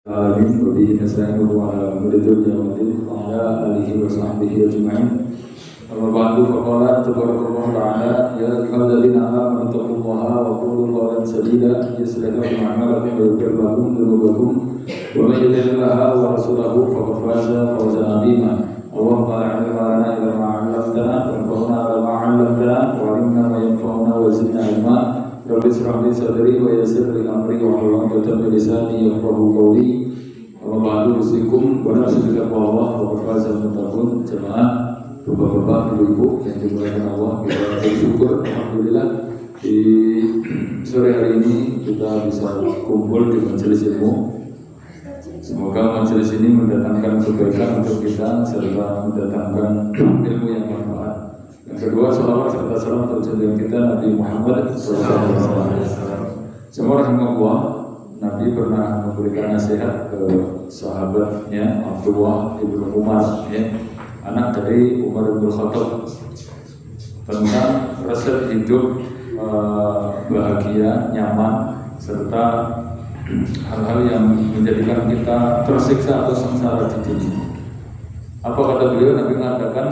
Amin. Wabihi nasta'inu wa ala umuri dunya wa din wa ala alihi wa sahbihi ajma'in. Amma ba'du faqala tabarakallahu ta'ala ya ayyuhalladzina amanu taqullaha wa qulu qawlan sadida yuslih lakum a'malakum wa yaghfir lakum dhunubakum wa may yuti'illaha wa rasulahu faqad faza fawzan 'azima. Allahumma la ilma lana illa ma 'allamtana wanfa'na bima 'allamtana wa 'allimna ma yanfa'una wa zidna 'ilma. Rabbi shrah li sadri wa yassir li amri wa hlul 'uqdatam min lisani yafqahu qawli. Wa ba'du usikum wa nafsi bittaqwallah wa qafazal muttaqun. Jemaah bapak-bapak, ibu-ibu yang dimuliakan Allah, kita bersyukur alhamdulillah di sore hari ini kita bisa kumpul di majelis ilmu. Semoga majelis ini mendatangkan kebaikan untuk kita serta mendatangkan ilmu yang manfaat. Yang kedua, salawat serta salam terjun kita Nabi Muhammad SAW. Semua rahimahullah, Nabi pernah memberikan nasihat ke sahabatnya Abdullah ibnu Umar, anak dari Umar bin Khattab, tentang resep hidup bahagia, nyaman, serta hal-hal yang menjadikan kita tersiksa atau sengsara di dunia. Apa kata beliau? Nabi mengatakan,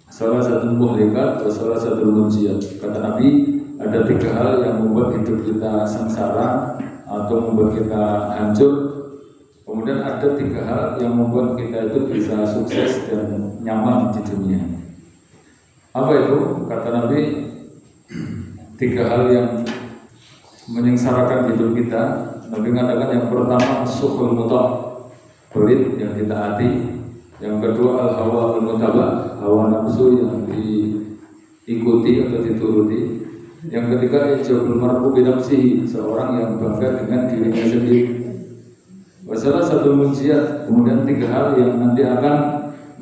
salah satu muhlikat atau salah satu munjiat. Kata Nabi, ada 3 hal yang membuat hidup kita sengsara atau membuat kita hancur. Kemudian ada 3 hal yang membuat kita itu bisa sukses dan nyaman di dunia. Apa itu? Kata Nabi, 3 hal yang menyengsarakan hidup kita. Nabi mengatakan yang pertama sukhul muta', pelit yang ditaati. Yang kedua al-hawa al-mutaba', hawa nafsu yang diikuti atau dituruti. Yang ketiga ijabul mar'u bi nafsihi, seorang yang bangga dengan dirinya sendiri. Salah satu munjiat, kemudian 3 hal yang nanti akan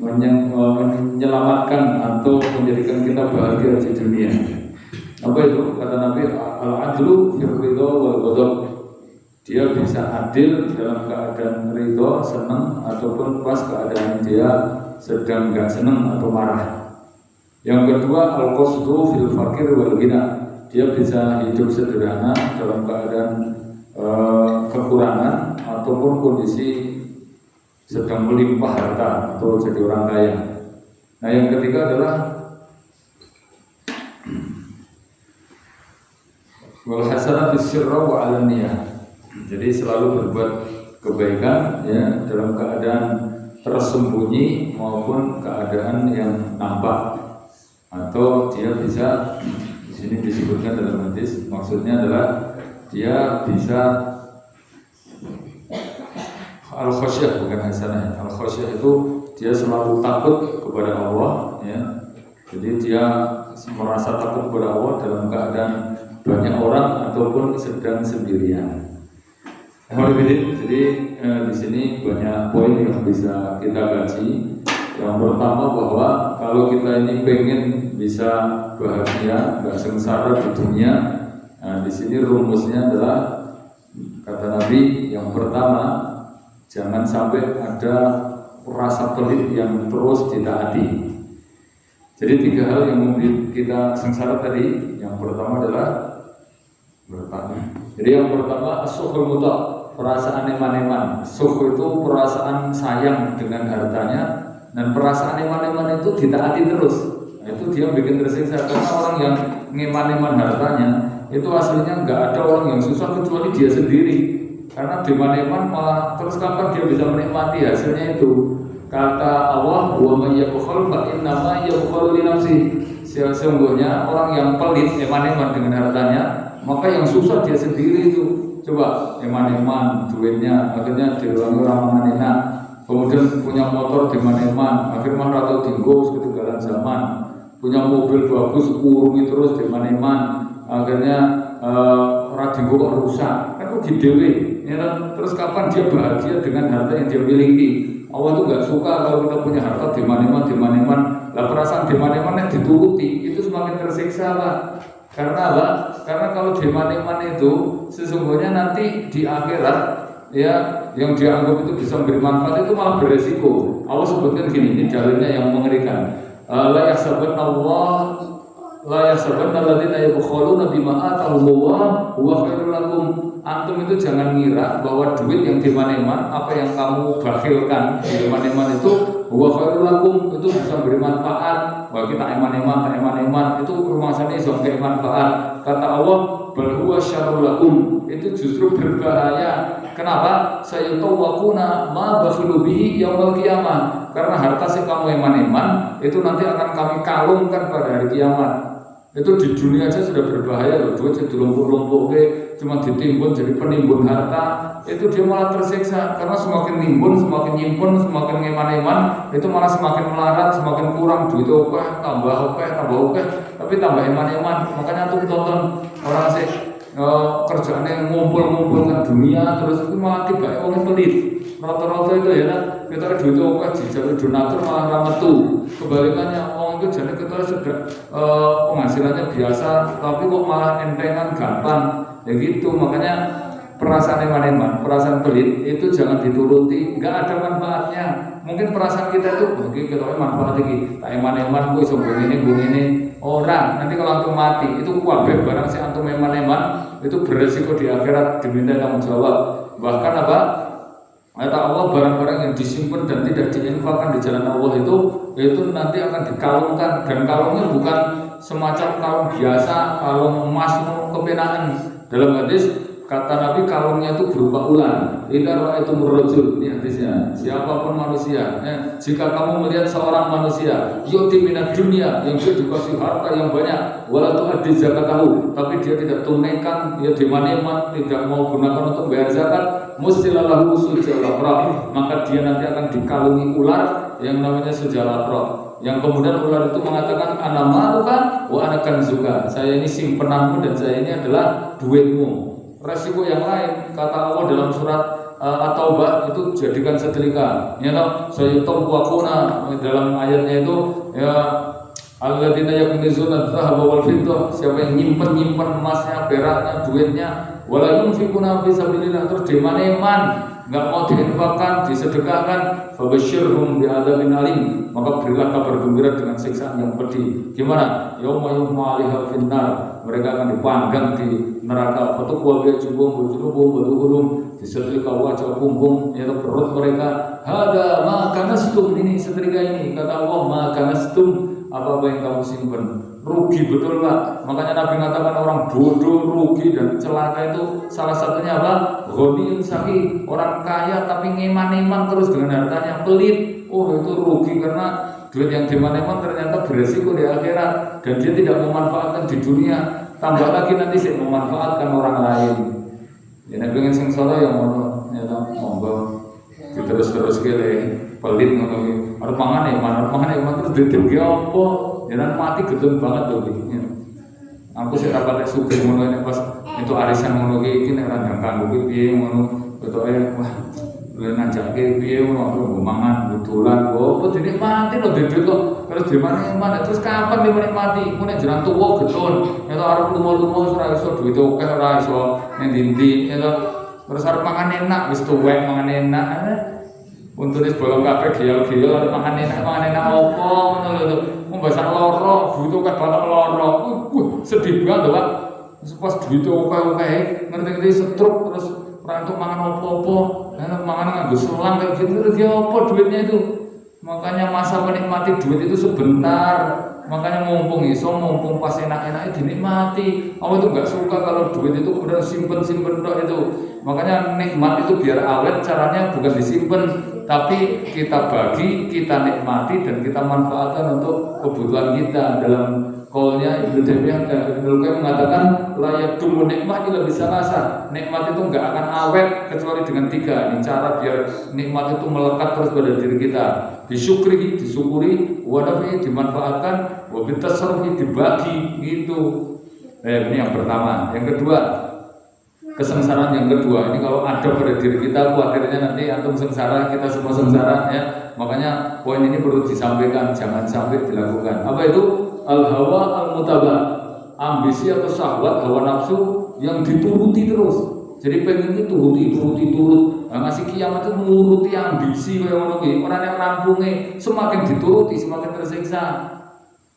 menyelamatkan atau menjadikan kita bahagia di dunia. Apa itu? Kata Nabi, al-adlu fil ridha wal ghadab. Dia bisa adil dalam keadaan ridha, senang, ataupun pas keadaan dia sedang enggak senang atau marah. Yang kedua, al-qasdu fil fakir wal ghina. Dia bisa hidup sederhana dalam keadaan kekurangan ataupun kondisi sedang melimpah harta atau jadi orang kaya. Nah, yang ketiga adalah wal hasanah fis sirra wa 'alaniyah. Jadi selalu berbuat kebaikan dalam keadaan tersembunyi maupun keadaan yang nampak. Atau dia bisa, di sini disebutkan dalam hadis, maksudnya adalah dia bisa al-khasyah, bukan hasanah. Al-khasyah itu dia selalu takut kepada Allah, Jadi dia merasa takut kepada Allah dalam keadaan banyak orang ataupun sedang sendirian. Jadi di sini banyak poin yang bisa kita kaji. Yang pertama bahwa kalau kita ini pengen bisa bahagia, nggak sengsara di dunia, nah di sini rumusnya adalah kata Nabi yang pertama, jangan sampai ada rasa pelit yang terus ditaati. Jadi 3 hal yang membuat kita sengsara tadi, yang pertama adalah jadi yang pertama as-sukhul muta', perasaan eman-eman. Sukh itu perasaan sayang dengan hartanya, dan perasaan eman-eman itu ditaati terus. Nah, itu dia bikin tersiksa, karena orang yang ngeman-eman hartanya itu aslinya nggak ada orang yang susah kecuali dia sendiri. Karena diman-eman malah terus kapan dia bisa menikmati hasilnya itu. Kata Allah, wa may yabkhal fa innama yabkhalu li nafsihi. Sesungguhnya orang yang pelit eman-eman dengan hartanya, maka yang susah dia sendiri itu. Coba eman-eman duitnya, akhirnya diruangi orang enak. Kemudian punya motor diman-eman, akhirnya rata tinggus ketinggalan zaman. Punya mobil bagus, kurungi terus diman-eman, akhirnya radinggo kok rusak. Kan rugi dewe. Terus kapan dia bahagia dengan harta yang dia miliki? Allah tuh nggak suka kalau kita punya harta diman-eman. Lah perasaan diman-eman yang dituruti itu semakin tersiksa, Pak. Karena apa? Karena kalau diman-eman itu sesungguhnya nanti di akhirat yang dianggap itu bisa memberi manfaat itu malah beresiko. Allah sebutkan gini, ini dalilnya yang mengerikan. La yahsabanna Allah la yahsabanna alladziina yabkhuluna bima atahumullah huwa khairul lakum. Antum itu jangan ngira bahwa duit yang diman-eman, apa yang kamu bakhilkan di eman-eman itu huwa khairul lakum, itu bisa beri manfaat. Bahwa kita eman-eman itu rumangsane iso gawe manfaat. Kata Allah, bal huwa syarrul lakum, itu justru berbahaya. Kenapa? Sayutawwaquna ma bakhilu bihi yaumil qiyamah. Karena harta sing kamu eman-eman itu nanti akan kami kalungkan pada hari kiamat. Itu di dunia aja sudah berbahaya loh. Duit jadi lumpuh-lumpuh cuma ditimbun jadi penimbun harta, itu dia malah tersiksa. Karena semakin nimbun, semakin nyimpen, semakin eman-eman, itu malah semakin melarat, semakin kurang duit. Tambah oke, tapi tambah eman-eman. Makanya tuh tonton orang sih kerjaannya ngumpul-ngumpulkan dunia, terus itu malah tiba orang pelit. Rata-rata itu ya, kita duit oke, dijadi donatur malah rametu. Kebalikannya orang itu jadi kita sudah penghasilannya biasa, tapi kok malah entengan gampang. Ya gitu, makanya perasaan eman-eman, perasaan pelit itu jangan dituruti, nggak ada manfaatnya. Mungkin perasaan kita itu bagi kita manfaat lagi, tak eman-eman gue sombong ini orang. Nanti kalau antum mati itu kuabeh barang si antum eman-eman itu beresiko di akhirat diminta tanggung jawab. Bahkan apa? Kata Allah, barang-barang yang disimpan dan tidak diinfakkan di jalan Allah itu nanti akan dikalungkan, dan kalungnya bukan semacam kalung biasa, kalung emas kepenaan. Dalam hadis kata Nabi, kalungnya itu berupa ular. Idza ra'aitumur rajul, ini hadisnya, siapapun manusia, jika kamu melihat seorang manusia yu'ti minad dunya, yang dia dikasih harta yang banyak, wala tu'addi zakatahu, tapi dia tidak tunaikan, dia diman-eman, tidak mau gunakan untuk bayar zakat, mustilalahu sujalaqra, maka dia nanti akan dikalungi ular yang namanya sujalaqra. Yang kemudian ular itu mengatakan, ana maluka wa ana kanzuka, saya ini simpenanmu dan saya ini adalah duitmu. Resiko yang lain, kata Allah dalam surat At-Taubah, itu jadikan setrika. Ya toh, sayutawwaquna, dalam ayatnya itu ya, alladzina yaknizuna adz-dzahaba wal fiddah, siapa yang nyimpen emasnya, peraknya, duitnya, wala yunfiquna fi sabilillah, terus diman-eman, enggak mau diinfakkan, disedekahkan, fabasyirhum bi'adzabin alim, maka berilah kabar gembira dengan siksaan yang pedih. Gimana? Yauma yuhma 'alaiha finnar, mereka akan dipanggang di neraka. Fatukwa bi'juhum wujuhum disetrika wajah punggung, yaitu perut mereka. Hada ma kanastum, ini setrika ini, kata Allah, ma kanastum, apa yang kamu simpan. Rugi betul Pak. Makanya Nabi mengatakan orang bodoh, rugi dan celaka itu salah satunya apa? Ghaniyun saki, orang kaya tapi ngeman-eman terus dengan hartanya, pelit. Oh, itu rugi karena duit yang diman-eman ternyata beresiko di akhirat, dan dia tidak memanfaatkan di dunia. Tambah lagi nanti sih memanfaatkan orang lain. Ya nek pengen sing salah yang ngono, ya ta, monggo. Terus kene pelit ngono iki. Arep mangan terus ditip ki apa? Jangan mati gedeng banget tuh iki. Aku sih rapat sugih ngono nek pas itu arisan ngono iki nek ora ndang kanggo piye ngono. Ketoke wah, lu nanjake piye ngono aku mangan dodolan opo dinikmati lho duit kok. Terus di mana terus kapan dinikmati? Ku nek jaran tuwa getun. Nek arep lumo-lumo ora iso duit akeh ora iso ning ndi-ndi. Terus arep mangan enak wis tuwek mangan enak. Untuk wis bolong kabeh giyal-giyal arep mangan enak opo ngono lho. Mbasa loro, butuh kan banget loro. Sedih banget Pak. Pas duit akeh-akeh ngerti-ngerti stroke terus ora entuk mangan opo-opo. Mangan nganggo selang kayak gitu dia apa duitnya itu. Makanya masa menikmati duit itu sebentar. Makanya mumpung pas enak-enaknya dinikmati. Allah itu nggak suka kalau duit itu kemudian simpen dok itu. Makanya nikmat itu biar awet, caranya bukan disimpan, tapi kita bagi, kita nikmati dan kita manfaatkan untuk kebutuhan kita. Dalam qaulnya Ibnu Taimiyah mengatakan layak tumu nikmat itu bisa rasa. Nikmat itu nggak akan awet kecuali dengan 3. Ini cara biar nikmat itu melekat terus pada diri kita. Disyukuri, wadafi dimanfaatkan, wabitasarrufi dibagi gitu. Ini yang pertama. Yang kedua, kesengsaraan yang kedua. Ini kalau ada pada diri kita, khawatirnya nanti antum sengsara, kita semua sengsara ya. Makanya poin ini perlu disampaikan, jangan sampai dilakukan. Apa itu? Al-hawa al-mutabah, ambisi atau syahwat, hawa nafsu yang dituruti terus. Jadi pengen itu turut. Ngasih kiamat itu menuruti ambisi kayak ngono ki. Ora nek rampunge semakin dituruti semakin tersiksa.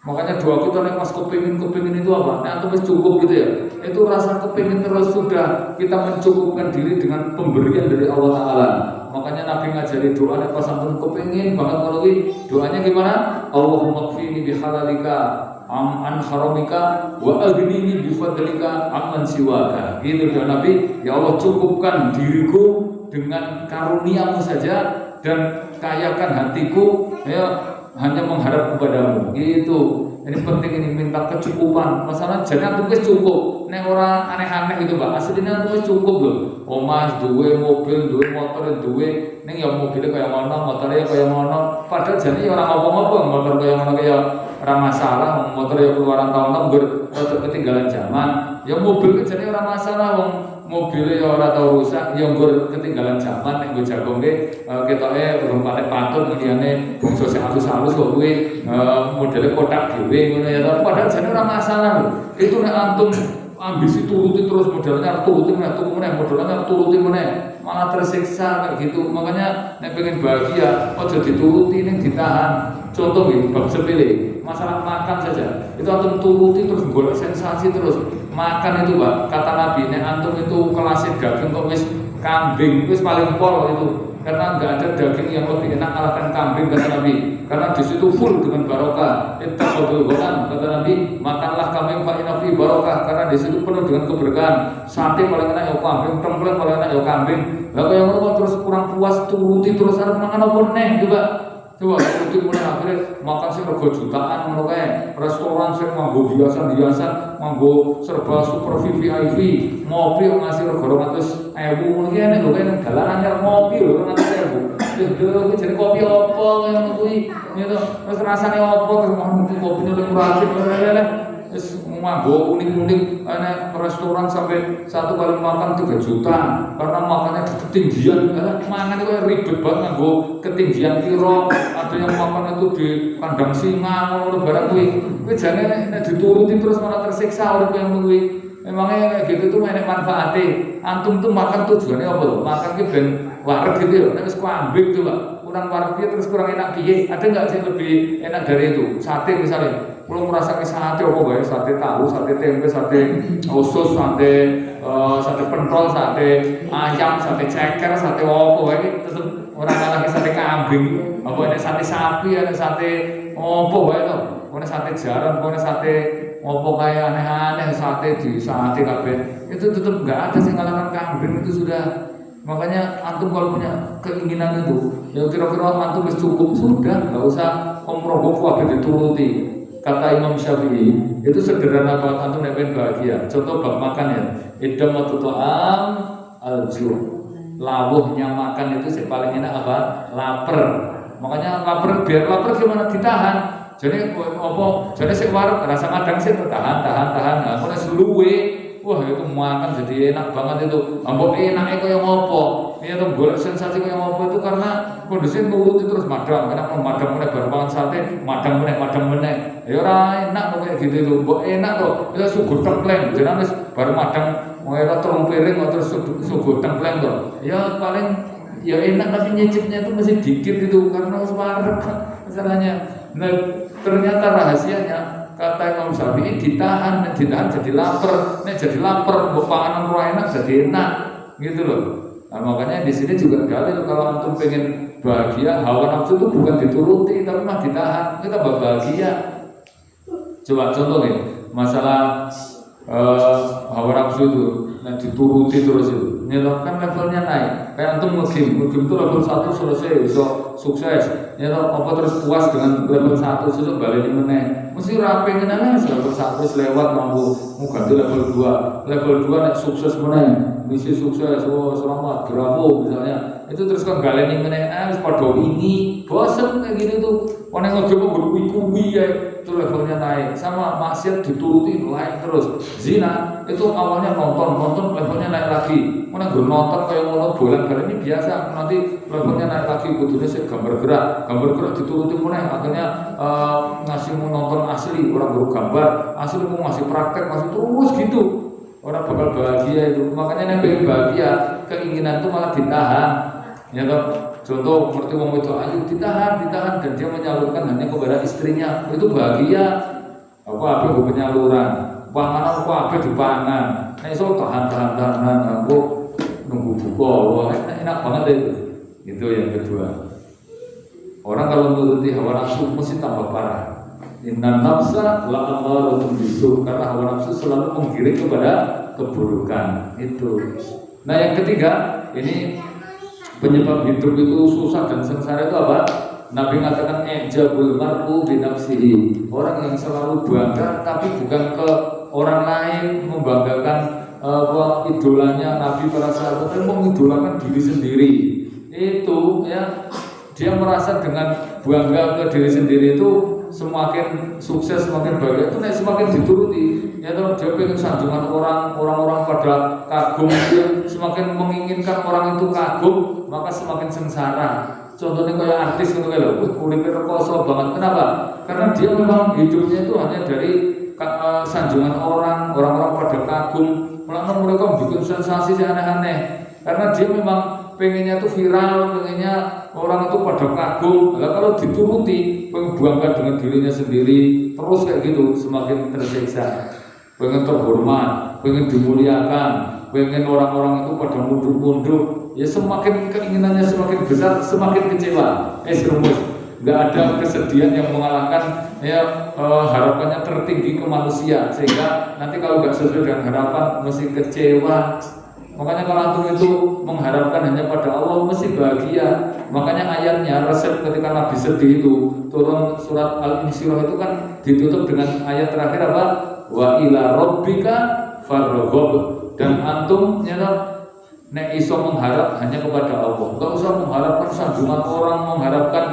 Makanya doa kita nek pas kepingin itu apa? Nek antum cukup gitu ya. Itu rasa kepingin terus sudah kita mencukupkan diri dengan pemberian dari Allah Taala. Makanya Nabi ngajari doa nek pas antum kepingin banget ngono doanya gimana? Allahumma kfini bihalalika an haramika wa aghnini bifadlika amman siwaka. Gitu doa Nabi, ya Allah cukupkan diriku dengan karuniamu saja dan kayakan hatiku ya hanya mengharap kepadamu. Gitu. Ini penting, ini minta kecukupan. Masalah jangan tuh cukup. Nek ora aneh-aneh gitu, Pak. Aslinya tuh cukup loh. Omah duwe, mobil duwe, motor duwe. Ning ya mobilnya kaya ngono, motornya kaya ngono. Padahal jane ya ora apa-apa, motor kaya ngono kaya ora masalah, motor ya keluaran tahun ngger ketinggalan zaman. Ya mobil jane ora masalah wong mobilnya ya ora tau rusak, ya nggur ketinggalan zaman nek nggo jagung ketoke urung patek patut liyane bangsa sing halus-halus kok kuwi modele kotak dhewe ngono ya. Padahal jane ora masalah lho. Itu nek antum ambisi turuti terus modelnya turuti modelnya turuti meneh malah tersiksa kayak gitu. Makanya nek pengen bahagia aja dituruti ning ditahan. Contoh nggih bab sepele, masalah makan saja. Itu antum turuti terus golek sensasi terus. Makan itu, Pak, kata Nabi, nek antum itu kelasin daging kok wis kambing, wis paling pol itu. Karena enggak ada daging yang lebih enak kalahkan kambing kata Nabi. Karena di situ full dengan barokah. Ittaqul ghanam kata Nabi, makanlah kambing fa inna fi barokah karena di situ penuh dengan keberkahan. Sate paling enak ya kambing, templeng paling enak ya kambing. Lah kaya ngono terus kurang puas turuti terus arep mangan apa neh coba. Coba turuti mulai akhirnya makan sing rego jutaan ngono kae. Restoran sing nganggo hiasan-hiasan, nganggo serba super VIP, ngopi ngasih rego 200.000 ngono ki nek lho kene dalanan nyar ngopi lho 200.000. Lho iki jenenge kopi apa ngono kuwi. Gitu. Terus rasane apa terus ngono kopine luwih murah wis nganggo unik-unik ana restoran sampai satu kali makan 3 juta karena makannya di ketinggian. Mangan itu ribet banget nganggo ketinggian piro, ada yang makan itu di kandang singa ngono barang kuwi. Kuwi jane nek dituruti terus malah tersiksa urip yang kuwi. Memangnya kayak gitu tuh enak manfaatnya. Antum tuh makan tujuannya apa tuh? Makan ki ben wareg gitu ya. Nek wis kambing tuh, Pak. Kurang wareg terus kurang enak piye? Ada enggak sih lebih enak dari itu? Sate misalnya. Kalau merasa sate apa bae? Sate tahu, sate tempe, sate usus, sate pentol, sate ayam, sate ceker, sate apa bae tetep ora lagi sate kambing. Apa ada sate sapi, ada sate apa bae to? Ana sate jaran, ana sate apa kayak aneh-aneh sate di sate kabeh. Itu tetep enggak ada sing ngalahkan kambing itu sudah. Makanya antum kalau punya keinginan itu, ya kira-kira antum wis cukup sudah, enggak usah omroh kabeh dituruti. Kata Imam Syafi'i, itu sederhana banget antum nek pengen bahagia. Contoh bab makan ya. Idam tu'am al-ju'. Lawuhnya makan itu yang paling enak apa? Lapar. Makanya lapar biar lapar gimana ditahan. Jadi apa? Jadi sik wareg rasa kadang sik tahan. Nah, kalau seluwe, wah itu makan jadi enak banget itu. Ambok enake kaya ngopo? Iya tuh golek sensasi kaya ngopo itu karena kondisi nuruti terus madang. Karena madang meneh baru makan sate, madang meneh. Ya ora enak kok kayak gitu itu. Mbok enak kok. Itu sugo templeng. Jenenge wis baru madang ora telung piring kok terus sugo templeng kok. Ya paling ya enak tapi nyicipnya itu masih dikit gitu karena wis wareg masalahnya. Nah, ternyata rahasianya kata Imam Syafi'i ditahan jadi lapar. Nek jadi lapar mbok panganan ora enak jadi enak gitu loh. Nah, makanya di sini juga dalil kalau antum pengen bahagia, hawa nafsu itu bukan dituruti tapi mah ditahan. Kita bahagia. Coba contoh nih, masalah hawa nafsu itu dituruti terus itu. Kan levelnya naik. Kayak antum ngegame itu level 1 selesai bisa sukses. Apa terus puas dengan level 1 sesuk balik meneh. Mesti ora pengen level 1 lewat mampu ganti level 2. Level 2 nek sukses meneh. Misi sukses, selamat, bravo misalnya. Itu terus kan baleni meneh wis padha wingi. Bosen kayak gini tuh. Ono ngegame kuwi ya. Itu levelnya naik. Sama maksiat dituruti naik terus. Zina itu awalnya nonton levelnya naik lagi. Mana gue nonton kayak ngono bolan-balan ini biasa. Nanti levelnya naik lagi. Kudunya sih gambar gerak dituruti meneh. Akhirnya ngasih mau nonton asli orang baru gambar asli mau ngasih praktek masih terus gitu. Orang bakal bahagia itu. Makanya nek pengen bahagia keinginan itu malah ditahan. Ya toh, contoh seperti wong itu ayo ditahan dan dia menyalurkan hanya kepada istrinya, itu bahagia. Apa gue penyaluran, panganan apa dipangan, so tahan, aku nunggu buka, wah enak banget itu. Itu yang kedua. Orang kalau menuruti hawa nafsu mesti tambah parah. Inna nafsa la'amaratun bisu, karena hawa nafsu selalu menggiring kepada keburukan. Itu. Nah yang ketiga, ini penyebab hidup itu susah dan sengsara itu apa? Nabi mengatakan ijabul mar'u bi nafsihi. Orang yang selalu bangga tapi bukan ke orang lain, membanggakan idolanya Nabi para sahabat, tapi mengidolakan diri sendiri. Itu ya, dia merasa dengan bangga ke diri sendiri itu semakin sukses, semakin bahagia, itu semakin dituruti. Ya toh, dia pengen sanjungan orang-orang pada kagum, dia semakin menginginkan orang itu kagum, maka semakin sengsara. Contohnya kayak artis gitu kan, kulitnya rekoso banget. Kenapa? Karena dia memang hidupnya itu hanya dari sanjungan orang-orang pada kagum. Melainkan mereka bikin sensasi aneh-aneh. Karena dia memang pengennya itu viral, pengennya orang itu pada kagum. Nah, kalau dituruti, pengen bangga dengan dirinya sendiri, terus kayak gitu semakin tersiksa. Pengen terhormat, pengen dimuliakan, pengen orang-orang itu pada mundur-mundur. Ya semakin keinginannya semakin besar, semakin kecewa. Serumus, nggak ada kesedihan yang mengalahkan ya harapannya tertinggi ke manusia, sehingga nanti kalau nggak sesuai dengan harapan mesti kecewa. Makanya kalau antum itu mengharapkan hanya pada Allah mesti bahagia. Makanya ayatnya resep ketika Nabi sedih itu turun surat Al-Insyirah itu kan ditutup dengan ayat terakhir apa? Wa ila rabbika farghab. Dan antum nyata nek iso mengharap hanya kepada Allah. Enggak usah mengharapkan sanjungan orang, mengharapkan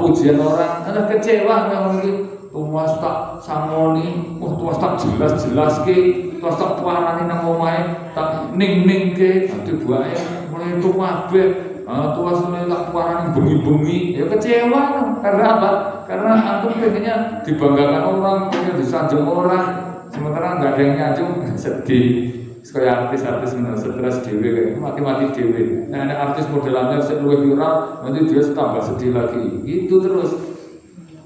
pujian orang. Ada kecewa memang gitu. Tuas tak sangoni, tuas tak jelas ke, tuas tak puarani nang omahe, tak ning ke, ati buahe mulai itu kabeh. Tuas mulai tak puarani bengi-bengi, ya kecewa. Karena apa? Karena antum pengennya dibanggakan orang, pengen disanjung orang, sementara nggak ada yang nyanjung, sedih. Kayak artis-artis stres dewe kayak mati-mati dewe. Nah, ada artis modelannya luwih viral, nanti dia tambah sedih lagi. Itu terus.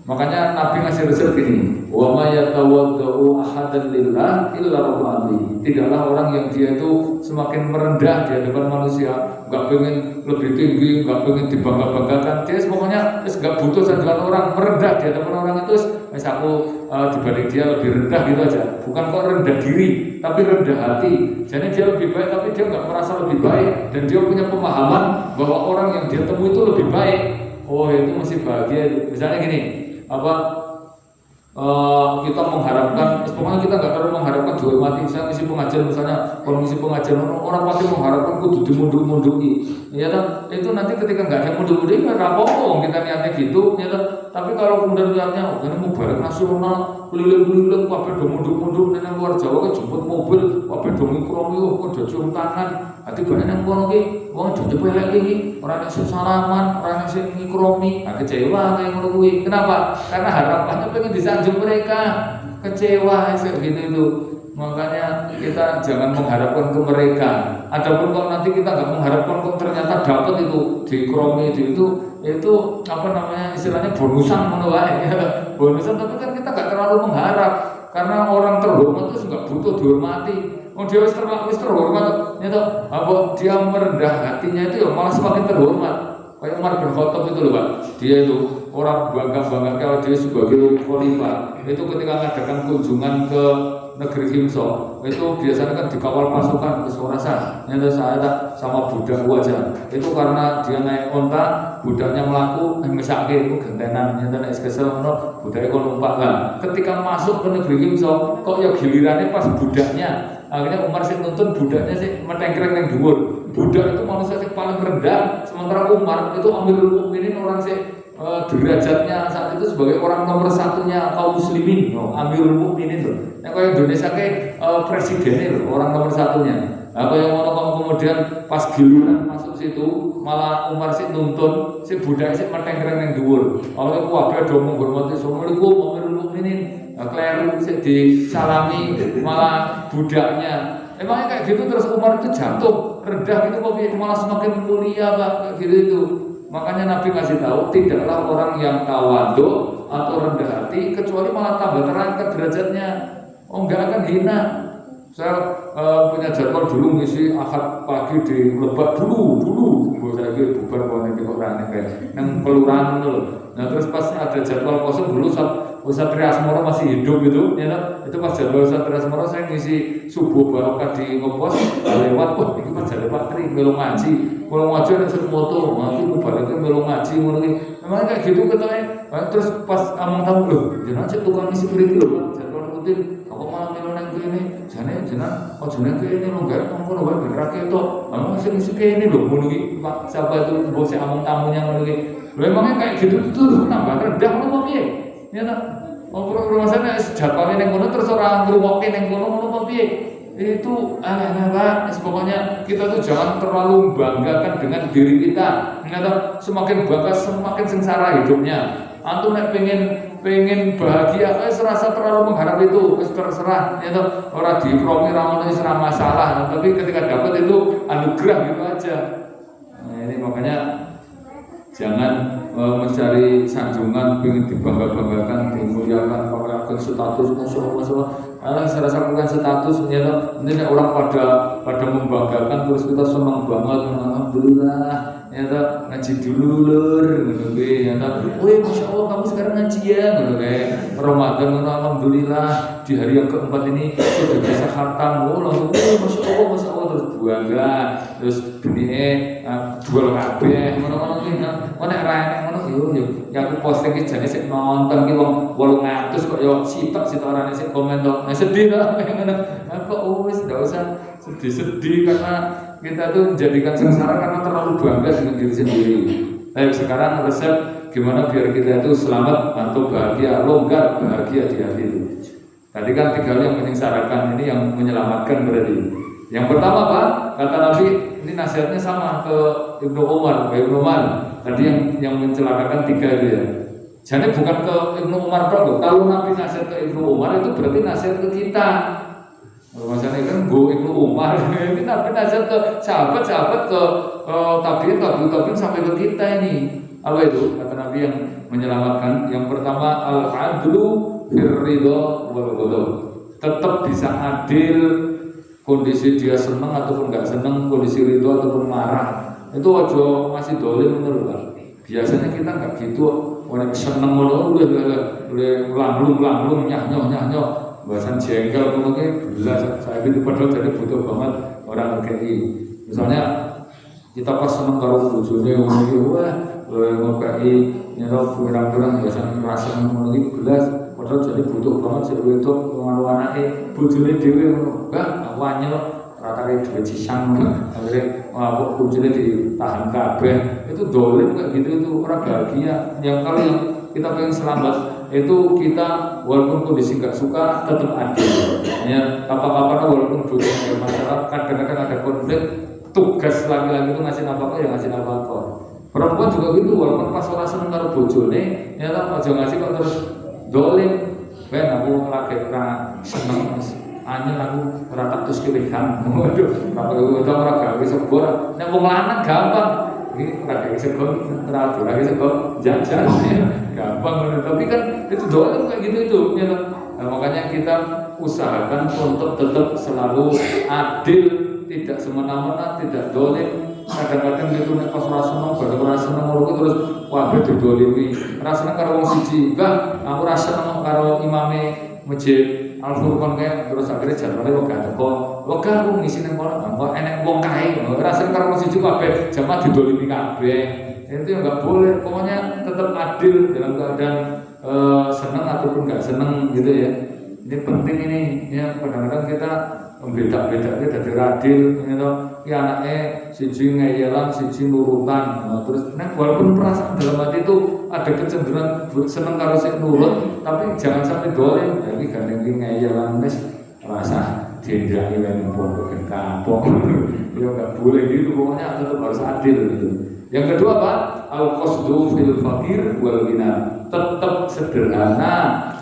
Makanya Nabi ngasih resep gini, wa ma yatawaddau ahadan lillah illa rabbil. Tidaklah orang yang dia itu semakin merendah di hadapan manusia, enggak pengen lebih tinggi, enggak pengen dibangga-banggakan. Dia pokoknya enggak butuh sanjungan orang, merendah di hadapan orang itu wis aku dibanding dia lebih rendah gitu aja. Bukan kok rendah diri, tapi rendah hati. Jadi dia lebih baik tapi dia enggak merasa lebih baik dan dia punya pemahaman bahwa orang yang dia temui itu lebih baik. Oh, itu mesti bahagia. Misalnya gini, kita mengharapkan, pokoknya kita nggak perlu mengharapkan dihormati. Misalnya ngisi pengajian, misalnya kalau ngisi pengajian orang pasti mengharapkan kudu dimundur-munduri. Ya kan? Itu nanti ketika nggak ada mundur-munduri kan rapopo kita niatnya gitu, ya kan? Tapi kalau kemudian niatnya ini mubarak nasional, keliling-keliling, kabeh do mundur-mundur nang luar Jawa kan jemput mobil, kabeh do mikromi, kok cium tangan. Ati banyak nang kono ki, wong do cepelek iki, ora nek salaman, ora nek sing mikromi, kecewa kayak ngono kuwi. Kenapa? Karena harapannya pengen disanjung mereka, kecewa gitu itu. Makanya kita jangan mengharapkan ke mereka. Adapun kalau nanti kita nggak mengharapkan kok ternyata dapat itu di kromi itu apa namanya istilahnya bonusan ngono wae. Bonusan, tapi kan kita nggak terlalu mengharap karena orang terhormat itu nggak butuh dihormati. Oh dia wis terhormat, itu apa dia merendah hatinya itu ya malah semakin terhormat. Kayak Umar bin Khattab itu loh Pak, dia itu orang bangga kalau dia sebagai khalifah. Itu ketika mengadakan kunjungan ke negeri Himso, itu biasanya kan dikawal pasukan ke Surasan. Nyata saya sama budak wajah. Itu karena dia naik onta, budaknya melaku, mesake itu gentenan. Nyata naik kesel, budaknya kok numpak lah. Ketika masuk ke negeri Himso, kok ya gilirannya pas budaknya. Akhirnya Umar sih nuntun budaknya sih metengkreng yang dhuwur. Budak itu manusia yang paling rendah, sementara Umar itu Amirul Mukminin orang sih derajatnya saat itu sebagai orang nomor satunya kaum muslimin, Amirul Mukminin tuh. Yang kayak Indonesia kayak presidennya loh, orang nomor satunya. Nah, yang mau kemudian pas giliran masuk situ, malah Umar sih nuntun si budak sih metengkreng yang dhuwur. Kalau kabeh do menghormati Assalamualaikum Amirul Mukminin. Kleru disalami malah budaknya Emangnya kayak gitu terus Umar itu jatuh rendah gitu kok malah semakin mulia Pak kayak gitu itu. Makanya Nabi kasih tahu tidaklah orang yang tawadhu atau rendah hati kecuali malah tambah terangkat derajatnya. Oh enggak akan hina. Saya punya jadwal dulu ngisi Ahad pagi di Lebak dulu. Saya kira bubar kalau nanti kok rame kayak yang kelurahan dulu. Nah terus pas ada jadwal kosong dulu Ustaz Triasmoro masih hidup gitu, ya itu pas jadwal Ustaz Triasmoro saya ngisi subuh barokah di Ngopos lewat, wah ini pas jadi Pak Tri melu ngaji ada sesuatu, nanti baliknya melu ngaji mulai, memang kayak gitu katanya. Terus pas amang tamu loh, jangan cek tukang ngisi berita loh, jadwal rutin, aku malah melu neng ini, jangan ke ini loh, gak kamu loh gak rakyat itu, amang ngisi ke ini loh, mulai Pak siapa itu bos amang tamunya mulai, memangnya kayak gitu tuh tambah rendah loh piye? Ya tak, rumah sana jadwalnya neng kono terus orang ngerumokin neng kono piye? Itu aneh-aneh Pak. Pokoknya kita tuh jangan terlalu banggakan dengan diri kita. Ternyata semakin bangga semakin sengsara hidupnya. Antum nek pengen bahagia, serasa terlalu mengharap itu, terserah. Ternyata orang dikromi rawan itu serah masalah. Tapi ketika dapat itu anugerah gitu aja. Nah ini makanya jangan mencari sanjungan, pengen dibangga-banggakan, dimuliakan, pakai status, masya Allah, saya rasa bukan status, ternyata nanti orang pada membanggakan, terus kita senang banget, alhamdulillah, ternyata ngaji dulu lur, ternyata, masya Allah kamu sekarang ngaji ya, Ramadan, alhamdulillah, di hari yang keempat ini sudah bisa khatam, langsung, masya Allah, terus bangga, terus dunia jual kabeh, mana rene ngono ya aku posting iki jane sik nonton ki wong 800 kok yo sitok orane sik komen tok. Nah sedih lah ngono. Kok wis ndak usah sedih-sedih karena kita tuh menjadikan sengsara karena terlalu bangga dengan diri sendiri. Sekarang resep gimana biar kita itu selamat atau bahagia, longgar bahagia di hati itu. Tadi kan 3 hal yang menyengsarakan, ini yang menyelamatkan berarti. Yang pertama Pak, kata Nabi, ini nasihatnya sama ke Ibnu Umar. Tadi yang mencelakakan 3 itu ya. Jadi bukan ke Ibnu Umar bro. Kalau Nabi nasihat ke Ibnu Umar itu berarti nasihat ke kita. Maksudnya kan gue Ibnu Umar, ini Nabi nasihat ke sahabat-sahabat, ke tabiin sampai ke kita ini. Apa itu? Kata Nabi yang menyelamatkan. Yang pertama al-adlu firridho wal ghadab. Tetap bisa adil. Kondisi dia senang ataupun nggak senang, kondisi ridho ataupun marah, itu aja masih dolim menurut Pak. Biasanya kita nggak gitu, orang senang udah langlung nyah, bahasan jengkel pun belas saya itu padahal jadi butuh banget orang kayak ini. Misalnya kita pas senang karo bojone wah ngopi nyerap kurang-kurang biasanya merasa mengalami belas. Padahal jadi butuh banget sih itu pengaruh anaknya bujune dewe enggak aku anyel rata kayak dua cisang akhirnya aku bujune ditahan kabeh itu dolim kayak gitu itu orang bahagia. Yang kalau yang kita pengen selamat itu kita walaupun kondisi nggak suka tetap adil ya apa-apa walaupun butuh masalah kadang-kadang ada konflik tugas laki-laki itu ngasih apa-apa ya ngasih apa-apa. Perempuan juga gitu walaupun pas orang seneng karo bojone ya tak aja ngasih kok terus dolim, aku lagi pernah seneng anyel aku rata terus kelekan, waduh, kalau itu orang gawe sebor, nek wong lanang gampang, ini lagi sebor, teratur lagi sebor, jajan, gampang, tapi kan itu dolim kayak gitu itu, ya. Nah, makanya kita usahakan untuk tetap selalu adil, tidak semena-mena, tidak dolim. Kadang-kadang gitu nek pas ora seneng, ora seneng ngono terus wah didolimi. Ora seneng karo wong siji, enggak, aku ora seneng karo imame masjid Al-Furqan kae terus akhirnya jadwalnya wegah teko. Wegah aku ngisi nang kono, kok enek wong kae. Ora seneng karo wong siji kabeh, jamaah didolimi kabeh. Itu enggak boleh, pokoknya tetap adil dalam keadaan seneng ataupun enggak seneng gitu ya. Ini penting ini ya, kadang-kadang kita membeda-beda kita dari adil gitu. Ya anaknya siji ngeyelan, siji nurutan. Nah, terus walaupun perasaan dalam hati itu ada kecenderungan seneng karo sing nurut, tapi jangan sampai dolim. Jadi gandeng ngeyelan wis rasa jendrake ning pondok kapok. Ya enggak boleh gitu, pokoknya tetap harus adil gitu. Yang kedua Pak, al-qasdu fil fakir wal ghina. Tetap sederhana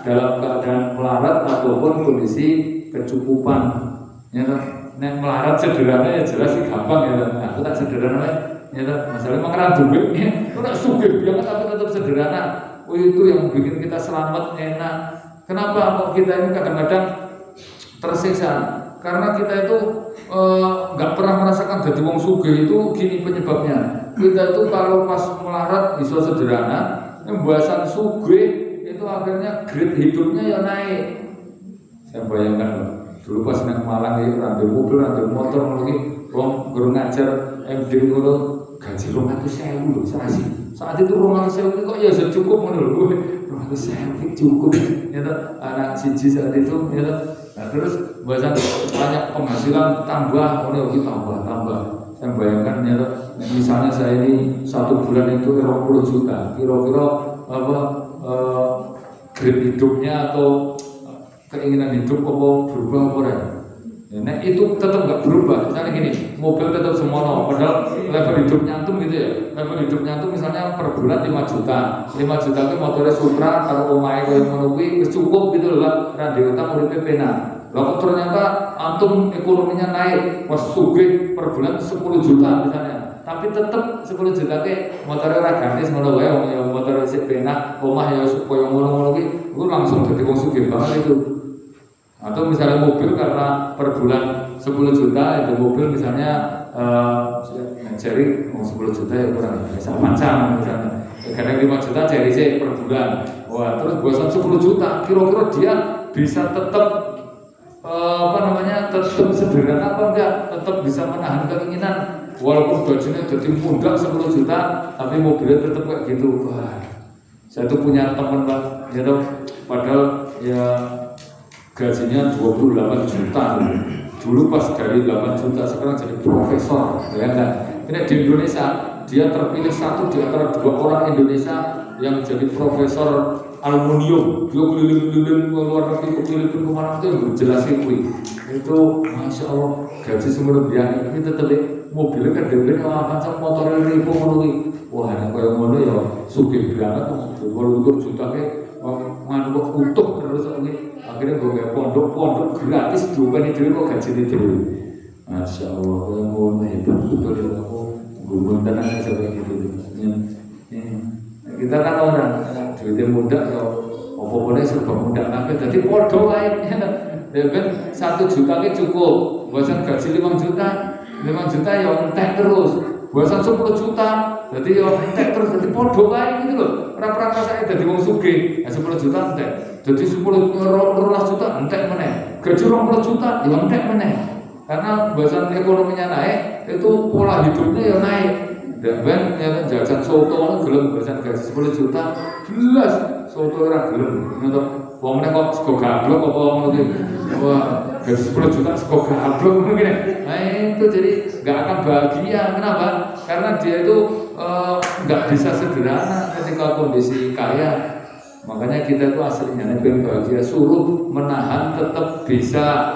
dalam keadaan melarat ataupun kondisi kecukupan. Ya, nek melarat sederhana ya jelas sih gampang ya. Aku tak sederhana ya, masalahnya mengeran duitnya. Aku tak sugih banget tapi tetap sederhana. Oh itu yang bikin kita selamat enak. Kenapa kok kita ini kadang-kadang tersiksa? Karena kita itu nggak pernah merasakan jadi wong sugih itu gini penyebabnya. Kita itu kalau pas melarat bisa sederhana, pembahasan sugih itu akhirnya grade hidupnya ya naik. Saya bayangkan loh, dulu pas nang Malang itu rantai mobil, rantai motor lagi, wong guru ngajar MD itu gaji 200.000 loh sehari. Saat itu 200.000 kok ya cukup menurut gue, 200.000 cukup. Ya anak siji saat itu, ya. Nah, terus bahasa banyak penghasilan tambah, tambah. Saya bayangkan ya, misalnya saya ini 1 bulan itu 20 juta, kira-kira grade hidupnya atau keinginan hidup apa berubah apa ya? Nah itu tetap nggak berubah. Misalnya gini, mobil tetap semono, padahal level hidupnya antum gitu ya. Level hidupnya antum misalnya per bulan 5 juta. 5 juta itu motornya Supra, kalau omahe koyo ngono kuwi wis cukup gitu loh. Radio utang uripe penak. Lah kok ternyata antum ekonominya naik, pas sugih per bulan 10 juta misalnya. Tapi tetap 10 juta ke motornya ora gratis ngono wae, wong motor sik penak, omah ya koyo ngono-ngono kuwi, iku langsung dadi wong sugih banget itu. Atau misalnya mobil karena per bulan 10 juta itu mobil misalnya jadi 10 juta ya kurang bisa macam misalnya kadang 5 juta jadi sih per bulan. Wah terus bosan 10 juta kira-kira dia bisa tetap tetap sederhana apa enggak, tetap bisa menahan keinginan walaupun gajinya jadi pundak 10 juta tapi mobilnya tetap kayak gitu. Wah saya tuh punya teman Pak gitu, padahal ya gajinya 28 juta dulu pas dari 8 juta sekarang jadi profesor ya kan. Ini di Indonesia dia terpilih 1 di antara 2 orang Indonesia yang jadi profesor aluminium. Dia keliling-keliling ke luar negeri, keliling kemana itu jelasin itu masya Allah gaji semua biaya ini tetap mobilnya kan dia akan sama motornya ribu menurut. Wah yang kayak ngono ya sugih banget 20 juta nganu kok utuh terus akhirnya gue pondok gratis juga nih dulu kok gaji itu. Masya Allah kayak ngono hebat betul ya aku gue tenang seperti gitu. Kita kan orang duitnya muda ya apa-apa serba muda tapi jadi podo lainnya ya kan 1 juta ini cukup bosan gaji 5 juta ya entek terus bosan 10 juta jadi ya entek terus jadi podo lain gitu loh rata-rata saya jadi wong sugih 10 juta entek jadi 10 juta entek meneh gaji 20 juta ya entek meneh karena bosan ekonominya naik itu pola hidupnya ya naik. Dan ben ya jajan soto gelem bosan gaji 10 juta jelas soto ora gelem ngono wong nek kok sego gablok apa ngono ki wah gaji 10 juta sego gablok ngono ki nah itu jadi enggak akan bahagia. Kenapa? Karena dia itu enggak bisa sederhana ketika kondisi kaya. Makanya kita itu aslinya pengen bahagia suruh menahan tetap bisa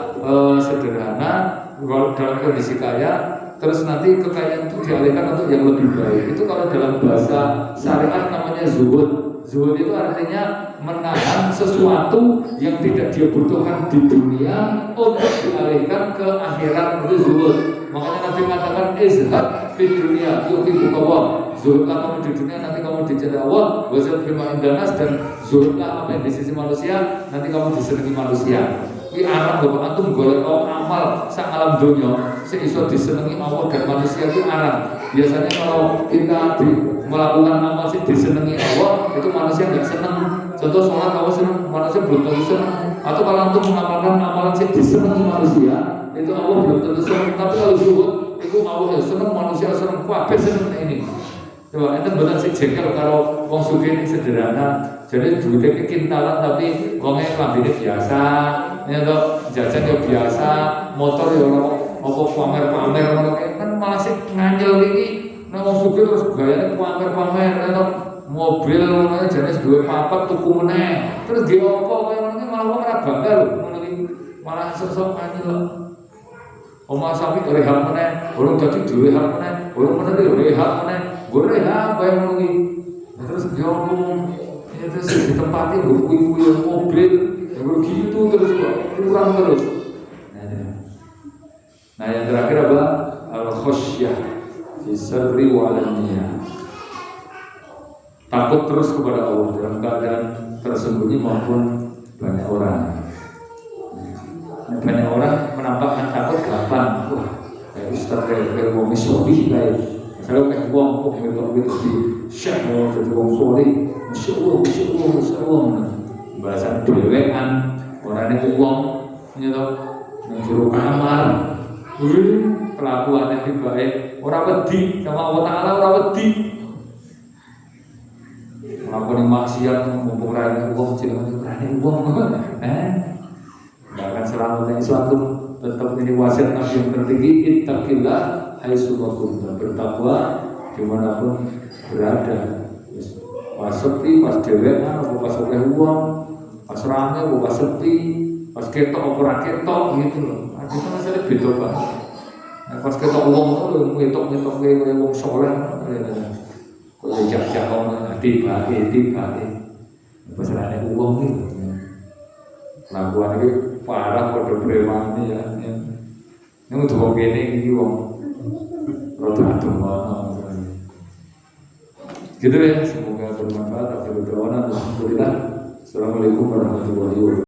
sederhana kalau dalam kondisi kaya. Terus nanti kekayaan itu dialihkan untuk yang lebih baik. Itu kalau dalam bahasa syariat namanya zuhud. Zuhud itu artinya menahan sesuatu yang tidak dia butuhkan di dunia untuk dialihkan ke akhirat, itu zuhud. Makanya Nabi mengatakan izhad di dunia yuhibbuka Allah. Zuhudlah kamu di dunia nanti kamu dicintai Allah. Wazhad fima indanas dan zuhudlah apa yang di sisi manusia nanti kamu disenangi manusia. Ini arah bahwa antum golek amal sak alam dunia seiso disenangi Allah dan manusia itu arah. Biasanya kalau kita melakukan amal sih disenangi Allah itu manusia nggak senang. Contoh sholat Allah senang, manusia belum tentu senang. Atau kalau antum mengamalkan amalan sih disenangi manusia itu Allah belum tentu senang. Tapi kalau zuhud itu Allah senang, manusia senang, kabeh senang ini. Coba enten bener sih jengkel kalau wong sugih ini sederhana. Jadi duitnya kekintalan tapi wongnya lambene biasa. Ya toh jajan ya biasa, motor ya apa pamer-pamer ngono kan malah sih nganyel iki nek wong sugih terus gayane pamer-pamer ya toh mobil ngono jenis duwe papat tuku meneh. Terus dia apa kaya ngono iki malah wong ora bangga lho ngono iki malah sok-sok nganyel. Omah sapi rehab meneh, urung dadi direhab meneh, urung meneh rehab meneh, gue rehab kaya ngono iki. Terus dia ngomong ya terus ditempati nggo kuwi-kuwi mobil begitu terus kok kurang terus. Nah yang terakhir apa? Al-khosyah fi sirri wa alaniyah. Takut terus kepada Allah dalam keadaan tersembunyi maupun banyak orang. Banyak orang menampakkan takut gampang. Wah, kayak Ustaz kayak wong misori kayak. Kalau kayak wong kok gitu di syekh jadi wong sori, masyaallah. Bahasa dewean orangnya wong nyata njero kamar. Kelakuannya baik, orang wedi sama Allah Ta'ala orang wedi. Melakukan maksiat, memperani uang, berani uang, bahkan selama Islam itu tetap ini wasiat Nabi yang tertinggi. Ittaqillah haitsu kunta, bertakwa dimanapun berada. Pas sepi, pas dewek, pas oleh uang, pas rame, pas sepi, pas ketok, apa ketok gitu loh. Itu masalah beda banget. Pas ketok uang itu ngetok kayak uang soleh. Kalau jak tiba. Masalahnya uang itu. Lakuan itu parah pada preman ini ya. Ini untuk uang ini uang. Roda mana. Gitu ya. Semoga bermanfaat. Alhamdulillah. Assalamualaikum warahmatullahi wabarakatuh.